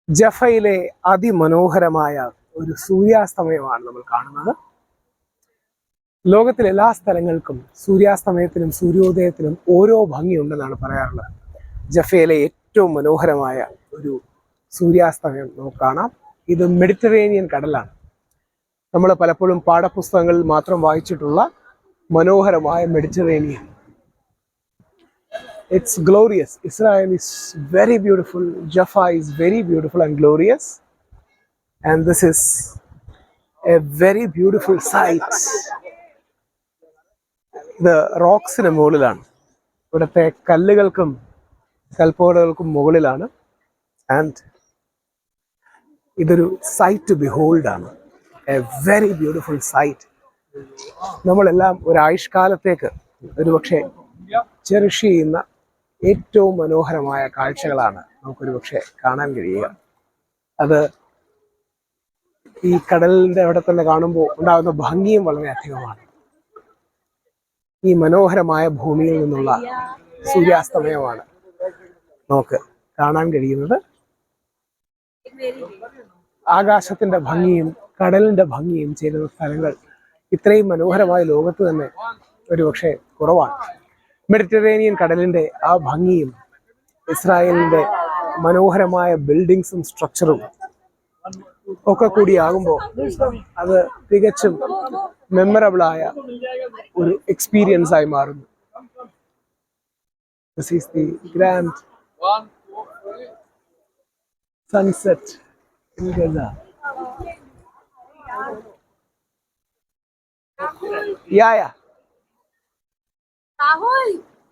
ജഫയിലെ അതിമനോഹരമായ ഒരു സൂര്യാസ്തമയമാണ് നമ്മൾ കാണുന്നത്. ലോകത്തിലെ എല്ലാ സ്ഥലങ്ങൾക്കും സൂര്യാസ്തമയത്തിനും സൂര്യോദയത്തിനും ഓരോ ഭംഗിയുണ്ടെന്നാണ് പറയാറുള്ളത്. ജഫയിലെ ഏറ്റവും മനോഹരമായ ഒരു സൂര്യാസ്തമയം നമുക്ക് കാണാം. ഇത് മെഡിറ്ററേനിയൻ കടലാണ്. നമ്മൾ പലപ്പോഴും പാഠപുസ്തകങ്ങളിൽ മാത്രം വായിച്ചിട്ടുള്ള മനോഹരമായ Mediterranean. It's glorious. Israel is very beautiful. Jaffa is very beautiful and glorious. And this is a very beautiful sight. The റോക്സിന് മുകളിലാണ്, ഇവിടുത്തെ കല്ലുകൾക്കും കൽപ്പകടകൾക്കും മുകളിലാണ്. ആൻഡ് ഇതൊരു സൈറ്റ് ടു ബിഹോൾഡ് ആണ്. A very beautiful site. നമ്മളെല്ലാം ഒരായുഷ്കാലത്തേക്ക് ഒരുപക്ഷെ ചെറിഷ് ചെയ്യുന്ന ഏറ്റവും മനോഹരമായ കാഴ്ചകളാണ് നമുക്കൊരു പക്ഷെ കാണാൻ കഴിയുക. അത് ഈ കടലിൻ്റെ അവിടെ തന്നെ കാണുമ്പോൾ ഉണ്ടാകുന്ന ഭംഗിയും വളരെ അധികമാണ്. ഈ മനോഹരമായ ഭൂമിയിൽ നിന്നുള്ള സൂര്യാസ്തമയമാണ് നമുക്ക് കാണാൻ കഴിയുന്നത്. ആകാശത്തിന്റെ ഭംഗിയും കടലിന്റെ ഭംഗിയും ചേരുന്ന സ്ഥലങ്ങൾ ഇത്രയും മനോഹരമായ ലോകത്ത് തന്നെ ഒരുപക്ഷെ കുറവാണ്. മെഡിറ്ററേനിയൻ കടലിന്റെ ആ ഭംഗിയും ഇസ്രായേലിന്റെ മനോഹരമായ ബിൽഡിങ്സും സ്ട്രക്ചറും ഒക്കെ കൂടിയാകുമ്പോൾ അത് തികച്ചും മെമ്മറബിളായ ഒരു എക്സ്പീരിയൻസ് ആയി മാറുന്നു. This is the grand sunset in Gaza. Yeah. Rahul.